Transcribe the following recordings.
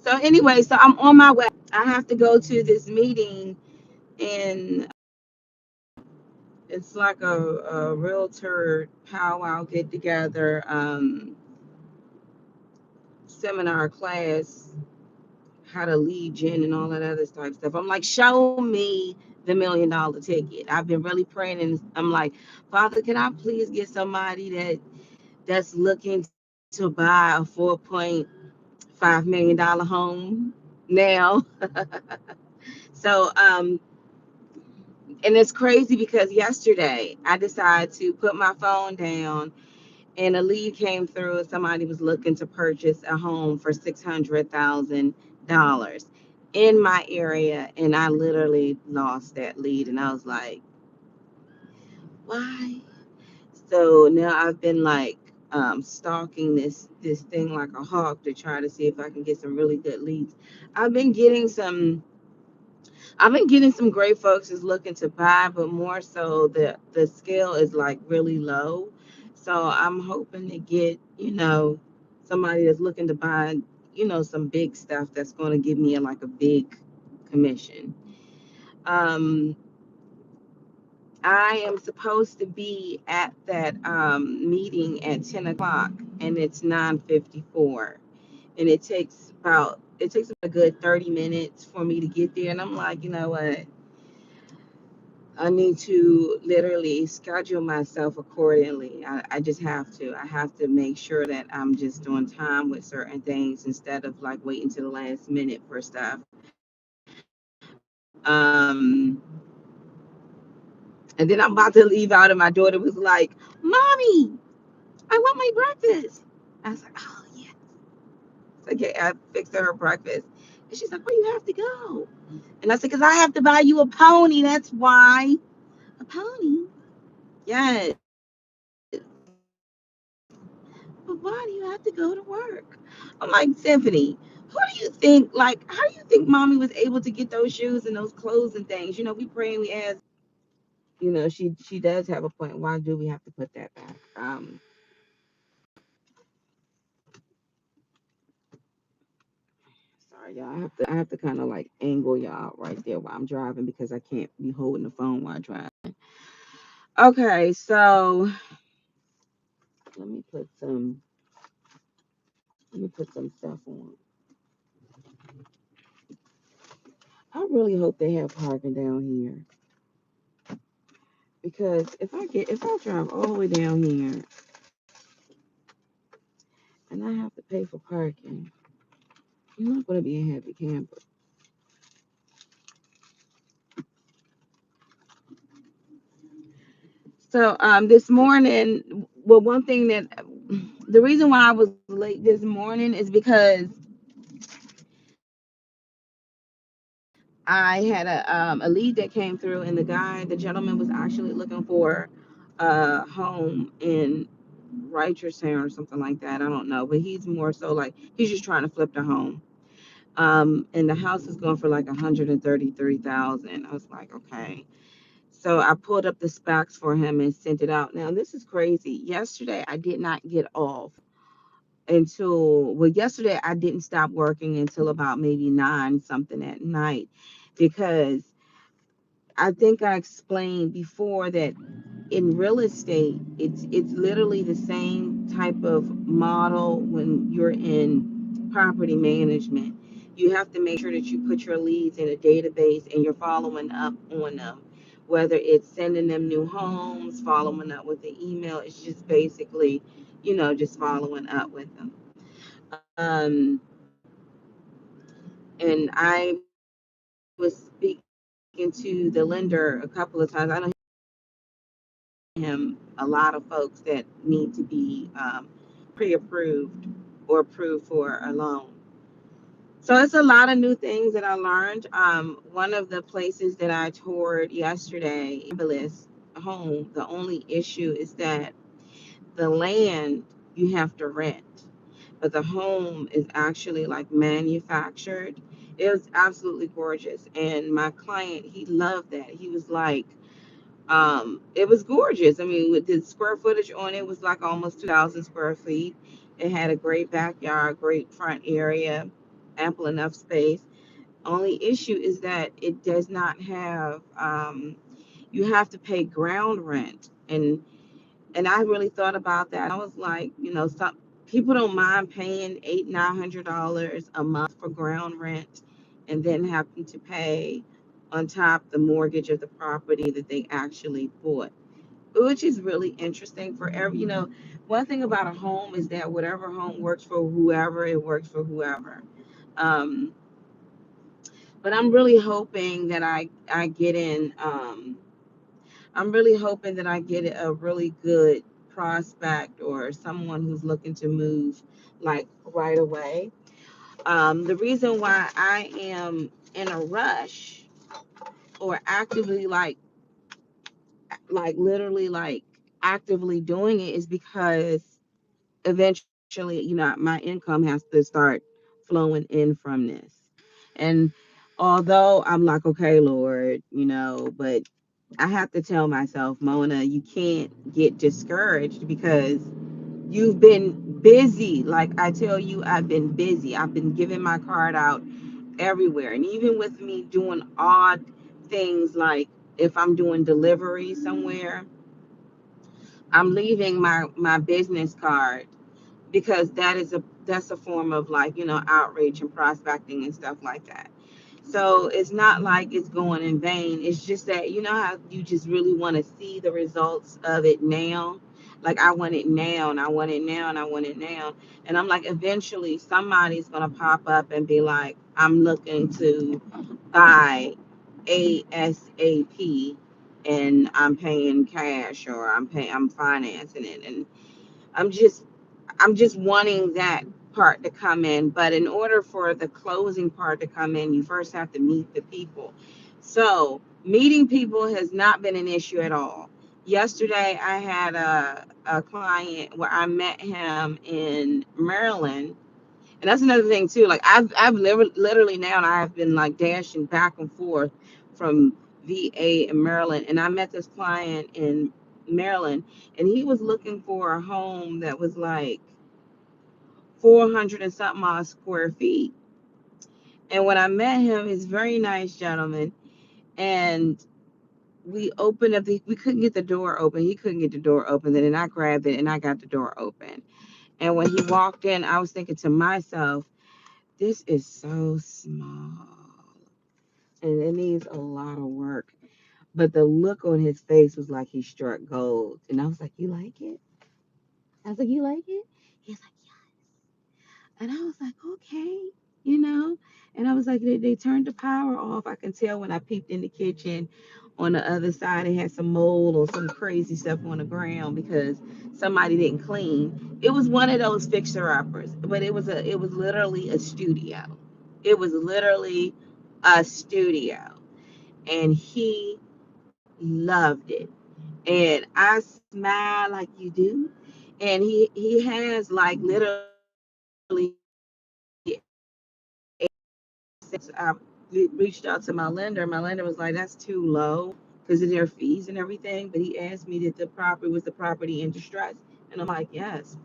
So anyway, so I'm on my way. I have to go to this meeting, and it's like a realtor powwow get together, seminar class, how to lead gen and all that other type of stuff. I'm like, show me the $1 million ticket. I've been really praying, and I'm like, Father, can I please get somebody that's looking to buy a $4.5 million home now? So and it's crazy because yesterday I decided to put my phone down, and a lead came through. Somebody was looking to purchase a home for $600,000 in my area, and I literally lost that lead. And I was like, why? So now I've been like stalking this thing like a hawk to try to see if I can get some really good leads. I've been getting some I've been getting some great folks is looking to buy, but more so the scale is like really low. So I'm hoping to get, somebody that's looking to buy, some big stuff that's going to give me like a big commission. Um, I am supposed to be at that meeting at 10 o'clock, and it's 9:54, and it takes a good 30 minutes for me to get there, and I'm like, you know what? I need to literally schedule myself accordingly. I just have to. I have to make sure that I'm just on time with certain things instead of like waiting to the last minute for stuff. And then I'm about to leave out, and my daughter was like, Mommy, I want my breakfast. I was like, oh, yeah. Okay, I fixed her breakfast. And she's like, where you have to go? And I said, because I have to buy you a pony. That's why. A pony? Yes. But why do you have to go to work? I'm like, Symphony, who do you think, like, how do you think mommy was able to get those shoes and those clothes and things? We pray and we ask, she does have a point. Why do we have to put that back? Sorry, y'all. I have to kind of like angle y'all right there while I'm driving because I can't be holding the phone while I drive. Okay, so let me put some stuff on. I really hope they have parking down here. Because if I drive all the way down here and I have to pay for parking, I'm not going to be a happy camper. So this morning, well, one thing that the reason why I was late this morning is because I had a lead that came through, and the gentleman was actually looking for a home in Righteousness or something like that. I don't know, but he's more so like he's just trying to flip the home. And the house is going for like 133,000. I was like, okay. So I pulled up the specs for him and sent it out. Now this is crazy. Yesterday I did not get off yesterday I didn't stop working until about maybe 9 something at night, because I think I explained before that in real estate, it's literally the same type of model when you're in property management. You have to make sure that you put your leads in a database and you're following up on them. Whether it's sending them new homes, following up with the email, it's just basically, just following up with them. And I was speaking to the lender a couple of times. I know him a lot of folks that need to be pre-approved or approved for a loan. So it's a lot of new things that I learned. One of the places that I toured yesterday, fabulous home. The only issue is that the land you have to rent, but the home is actually like manufactured. It was absolutely gorgeous, and my client, he loved that. He was like, it was gorgeous. I mean, with the square footage on it was like almost 2,000 square feet. It had a great backyard, great front area. ample enough space. Only issue is that it does not have. You have to pay ground rent, and I really thought about that. I was like, some people don't mind paying $800-900 a month for ground rent, and then having to pay on top the mortgage of the property that they actually bought, which is really interesting for every. One thing about a home is that whatever home works for whoever, it works for whoever. Um, but I'm really hoping that I get in. I'm really hoping that I get a really good prospect or someone who's looking to move like right away. The reason why I am in a rush or actively literally actively doing it is because eventually, my income has to start flowing in from this. And although I'm like, okay, Lord, but I have to tell myself, Mona, you can't get discouraged because you've been busy. Like I tell you, I've been busy. I've been giving my card out everywhere. And even with me doing odd things like if I'm doing delivery somewhere, I'm leaving my business card because that's a form of outreach and prospecting and stuff like that. So it's not like it's going in vain. It's just that how you just really want to see the results of it now. Like I want it now and I want it now and I want it now. And I'm like, eventually somebody's gonna pop up and be like, I'm looking to buy ASAP and I'm paying cash or I'm financing it. And I'm just I'm just wanting that part to come in. But in order for the closing part to come in, you first have to meet the people. So meeting people has not been an issue at all. Yesterday, I had a client where I met him in Maryland. And that's another thing too. Like literally now, and I've been like dashing back and forth from VA in Maryland. And I met this client in Maryland, and he was looking for a home that was like 400 and something odd square feet. And when I met him, he's a very nice gentleman. And we opened up we couldn't get the door open. He couldn't get the door open. Then I grabbed it and I got the door open. And when he walked in, I was thinking to myself, this is so small. And it needs a lot of work. But the look on his face was like he struck gold. And I was like, you like it? I was like, you like it? He's like, and I was like, okay, you know. And I was like, they turned the power off. I can tell when I peeped in the kitchen. On the other side, it had some mold or some crazy stuff on the ground because somebody didn't clean. It was one of those fixer uppers, but it was literally a studio. It was literally a studio, and he loved it. And I smile like you do, and he has like literally I reached out to my lender. My lender was like, "That's too low because of their fees and everything." But he asked me that the property was the property in distress, and I'm like, "Yes."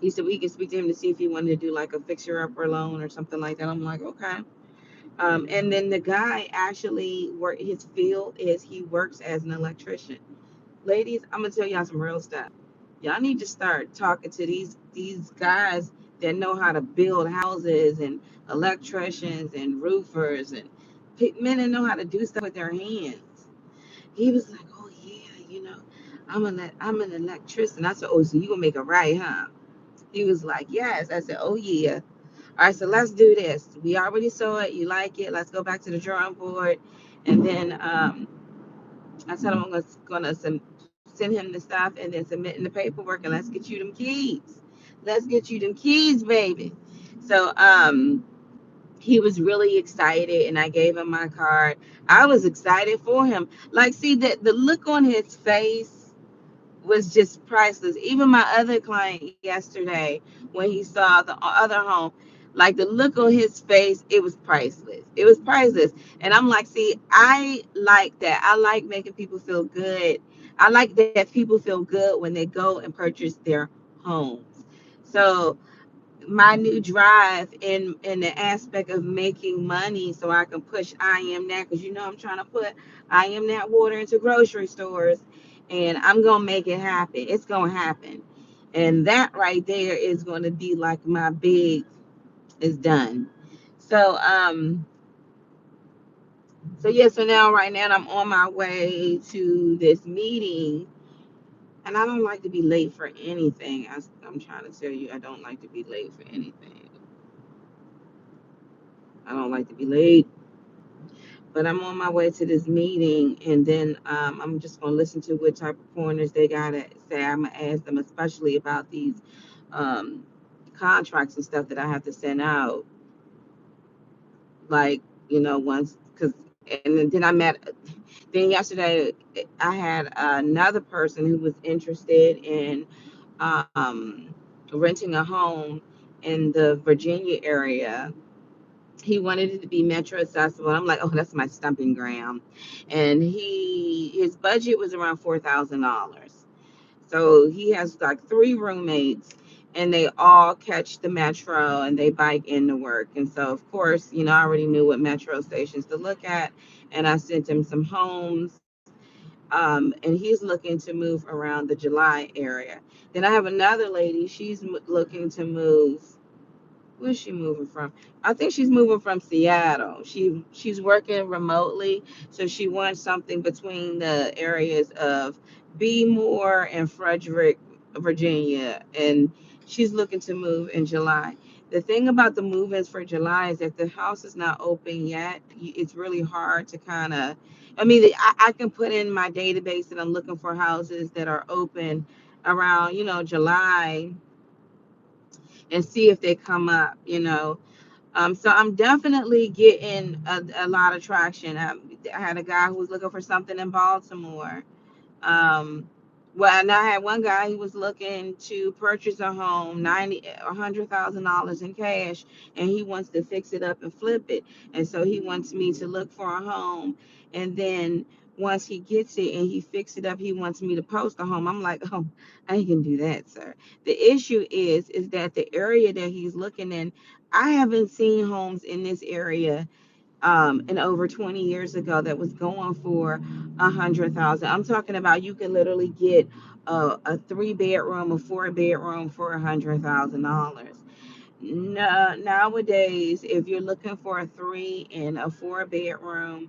He said we can speak to him to see if he wanted to do like a fixer upper loan or something like that. I'm like, okay. And then the guy actually work. His field is he works as an electrician. Ladies, I'm gonna tell y'all some real stuff. Y'all need to start talking to these guys that know how to build houses and electricians and roofers and men that know how to do stuff with their hands. He was like, "Oh yeah, I'm an electrician." I said, "Oh, so you gonna make it right, huh?" He was like, "Yes." I said, "Oh yeah." All right, so let's do this. We already saw it. You like it? Let's go back to the drawing board, and then I told him I'm gonna send him the stuff and then submitting the paperwork and let's get you them keys. Let's get you them keys, baby. So he was really excited and I gave him my card. I was excited for him. Like, see that the look on his face was just priceless. Even my other client yesterday, when he saw the other home, like the look on his face, it was priceless. It was priceless. And I'm like, see, I like that. I like making people feel good. I like that people feel good when they go and purchase their homes. So my new drive in the aspect of making money so I can push I am that, because I'm trying to put I am that water into grocery stores, and I'm gonna make it happen. It's gonna happen. And that right there is gonna be like my big is done. So yeah, so now right now I'm on my way to this meeting, and I don't like to be late for anything. I'm trying to tell you, I don't like to be late for anything. I don't like to be late, but I'm on my way to this meeting, and then I'm just gonna listen to what type of pointers they gotta say. I'm gonna ask them, especially about these um, contracts and stuff that I have to send out. Like, once, because, and then I met. Then yesterday, I had another person who was interested in um, renting a home in the Virginia area. He wanted it to be metro accessible. I'm like, oh, that's my stumping ground. And his budget was around $4,000. So he has like three roommates, and they all catch the metro and they bike into work. And so, of course, I already knew what metro stations to look at, and I sent him some homes. And he's looking to move around the July area. Then I have another lady. She's looking to move. Where's she moving from? I think she's moving from Seattle. She's working remotely, so she wants something between the areas of Bmore and Frederick, Virginia, and she's looking to move in July. The thing about the move-ins for July is that the house is not open yet. It's really hard to kind of. I mean, I can put in my database that I'm looking for houses that are open around, July, and see if they come up. So I'm definitely getting a lot of traction. I had a guy who was looking for something in Baltimore. Um, well, and I had one guy who was looking to purchase a home, $100,000 in cash, and he wants to fix it up and flip it. And so he wants me to look for a home, and then once he gets it and he fixes it up, he wants me to post a home. I'm like, oh, I ain't gonna do that, sir. The issue is that the area that he's looking in, I haven't seen homes in this area and over 20 years ago that was going for 100,000. I'm talking about you can literally get a 3 bedroom, a 4 bedroom for $100,000. No, nowadays, if you're looking for a 3 and a 4 bedroom,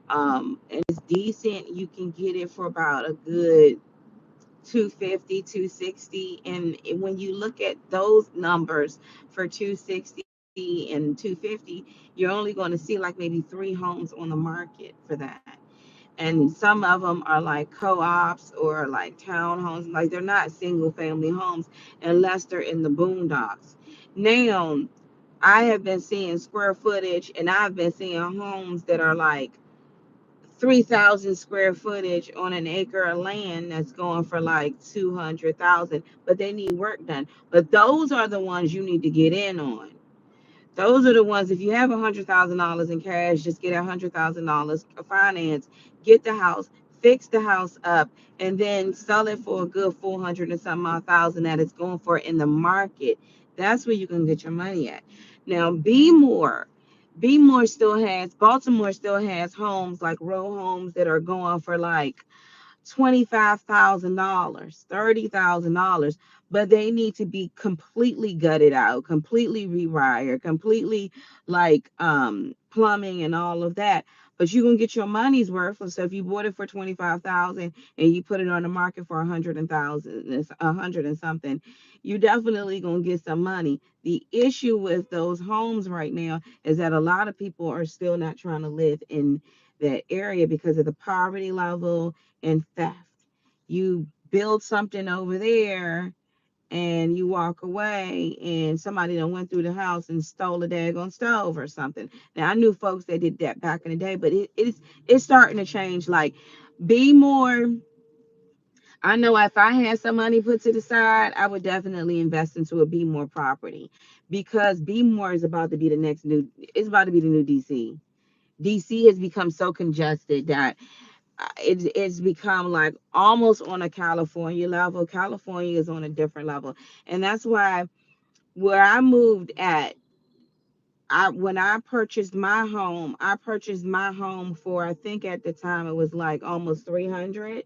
and it's decent, you can get it for about a good 250, 260. And when you look at those numbers for 260 and 250, you're only going to see like maybe three homes on the market for that. And some of them are like co-ops or like townhomes. Like, they're not single family homes unless they're in the boondocks. Now, I have been seeing square footage, and I've been seeing homes that are like 3,000 square footage on an acre of land that's going for like 200,000, but they need work done. But those are the ones you need to get in on. Those are the ones, if you have $100,000 in cash, just get $100,000 finance, get the house, fix the house up, and then sell it for a good 400 and some odd thousand that it's going for in the market. That's where you can get your money at. Now, Baltimore still has homes like row homes that are going for like $25,000, $30,000, but they need to be completely gutted out, completely rewired, completely like plumbing and all of that. But you can get your money's worth. So if you bought it for 25,000 and you put it on the market for 100,000, 100 and something, you definitely gonna get some money. The issue with those homes right now is that a lot of people are still not trying to live in that area because of the poverty level and theft. You build something over there and you walk away, and somebody done went through the house and stole a daggone stove or something. Now, I knew folks that did that back in the day, but it's starting to change. Like, be more. I know if I had some money put to the side, I would definitely invest into a Be More property, because Be More is about to be the next new. It's about to be the new DC. DC has become so congested that it's become like almost on a California level. California is on a different level, and that's why where I moved at, when I purchased my home for, I think at the time it was like almost 300,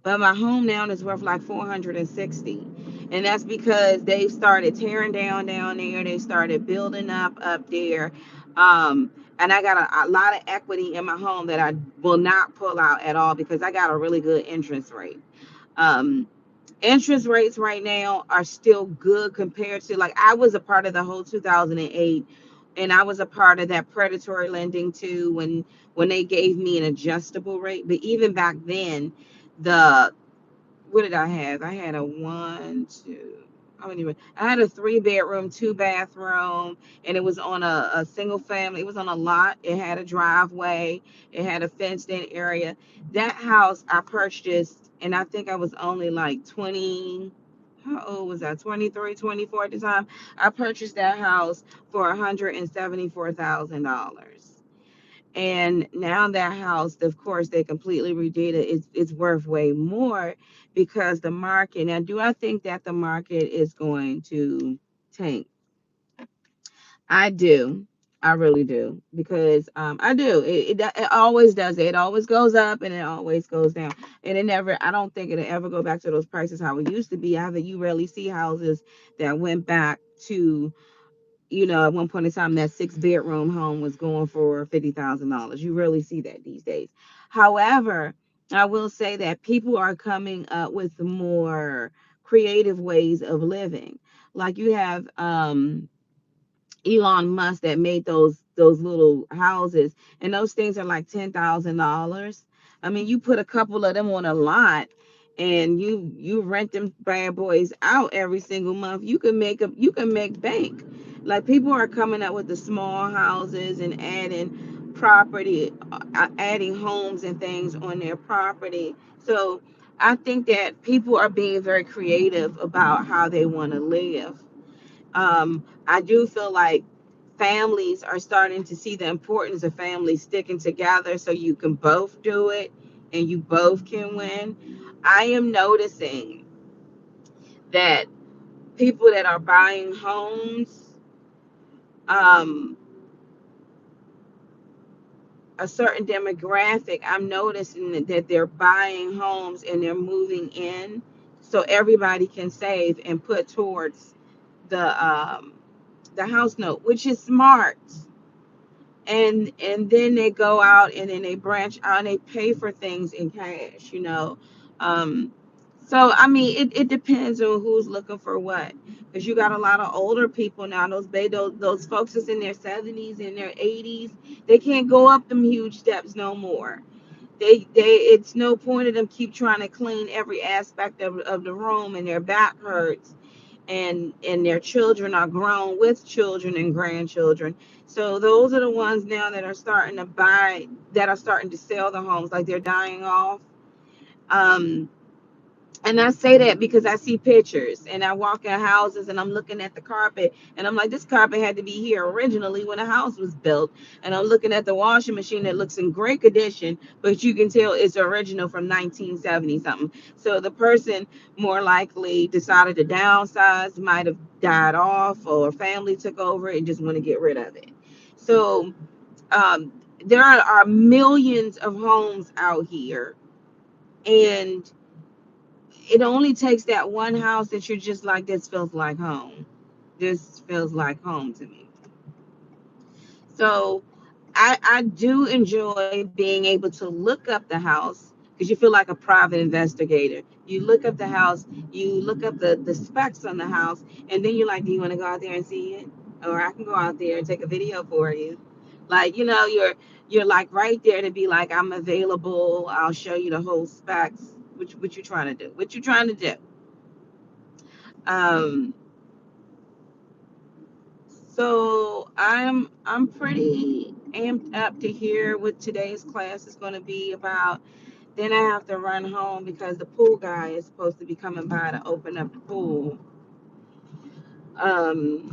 but my home now is worth like 460. And that's because they've started tearing down there, they started building up there. Um and I got a lot of equity in my home that I will not pull out at all because I got a really good interest rate. Um Interest rates right now are still good compared to, like, I was a part of the whole 2008, and I was a part of that predatory lending too, when they gave me an adjustable rate. But even back then, the what did I have? I had a one, two, I don't even, I had a 3 bedroom, 2 bathroom, and it was on a single family. It was on a lot. It had a driveway. It had a fenced in area. That house I purchased, and I think I was only like 20. How old was I? 23, 24 at the time. I purchased that house for $174,000. And now that house, of course, they completely redid it. It's worth way more because the market. Now, do I think that the market is going to tank? I do. I really do because I do. It always does it. It always goes up and it always goes down. And it never. I don't think it'll ever go back to those prices how it used to be. Either you rarely see houses that went back to, at one point in time, that 6 bedroom home was going for $50,000. You rarely see that these days. However, I will say that people are coming up with more creative ways of living. Like you have Elon Musk that made those little houses, and those things are like $10,000. I mean, you put a couple of them on a lot, and you rent them bad boys out every single month. You can make bank. Like people are coming up with the small houses and adding homes and things on their property. So I think that people are being very creative about how they want to live. I do feel like families are starting to see the importance of families sticking together so you can both do it and you both can win. I am noticing that people that are buying homes, um, a certain demographic, I'm noticing that they're buying homes and they're moving in so everybody can save and put towards the house note, which is smart. And then they go out and then they branch out and they pay for things in cash. um so I mean, it depends on who's looking for what, because you got a lot of older people now, those folks that's in their 70s and their 80s. They can't go up them huge steps no more. They It's no point of them keep trying to clean every aspect of the room, and their back hurts, and their children are grown with children and grandchildren. So those are the ones now that are starting to buy, that are starting to sell the homes, like they're dying off. um and I say that because I see pictures and I walk in houses and I'm looking at the carpet and I'm like, this carpet had to be here originally when the house was built. And I'm looking at the washing machine that looks in great condition, but you can tell it's original from 1970 something. So the person more likely decided to downsize, might have died off, or family took over and just want to get rid of it. So um, there are millions of homes out here, and it only takes that one house that you're just like, this feels like home. This feels like home to me. So I do enjoy being able to look up the house because you feel like a private investigator. You look up the house, you look up the specs on the house, and then you're like, do you want to go out there and see it? Or I can go out there and take a video for you. Like, you're like right there to be like, I'm available. I'll show you the whole specs. What you trying to do? What you trying to do? Um, so I'm pretty amped up to hear what today's class is going to be about. Then I have to run home because the pool guy is supposed to be coming by to open up the pool. Um,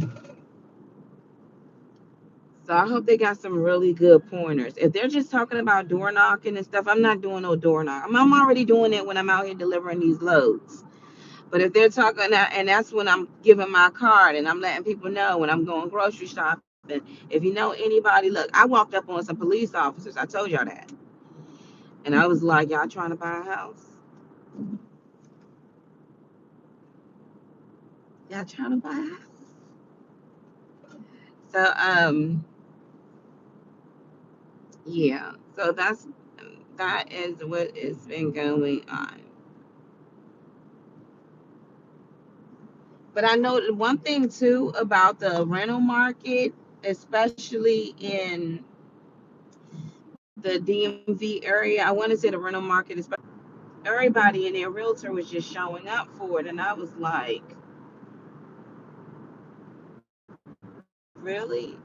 so I hope they got some really good pointers. If they're just talking about door knocking and stuff, I'm not doing no door knock. I'm already doing it when I'm out here delivering these loads. But if they're talking that, and that's when I'm giving my card and I'm letting people know when I'm going grocery shopping. If you know anybody, look, I walked up on some police officers. I told y'all that, and I was like, y'all trying to buy a house? Y'all trying to buy a house? So yeah. So that is what has been going on. But I know one thing too about the rental market, especially in the DMV area. I want to say the rental market, especially everybody and their realtor was just showing up for it, and I was like, really?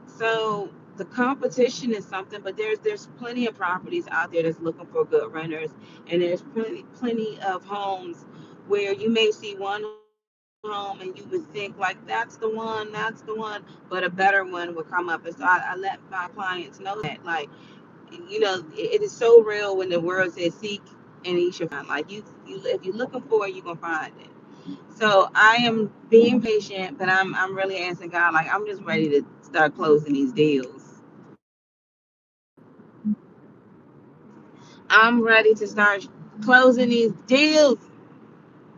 So the competition is something, but there's plenty of properties out there that's looking for good renters, and there's plenty of homes where you may see one home and you would think like that's the one, but a better one will come up. And so I let my clients know that, like, it is so real when the word says seek and you shall find. Like you if you're looking for it, you're gonna find it. So I am being patient, but I'm really asking God, like I'm just ready to start closing these deals. I'm ready to start closing these deals.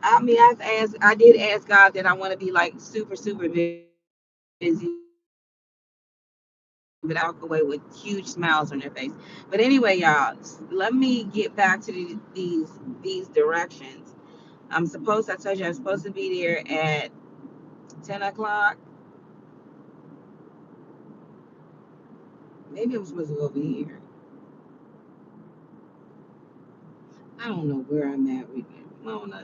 I mean, I did ask God that I want to be like super, super busy, but I walk away with huge smiles on their face. But anyway, y'all, let me get back to these directions. I told you I'm supposed to be there at 10 o'clock. Maybe I'm supposed to go over here. I don't know where I'm at with it. I don't know.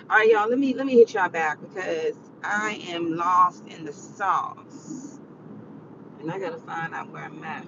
All right, y'all. Let me hit y'all back because I am lost in the sauce, and I gotta find out where I'm at.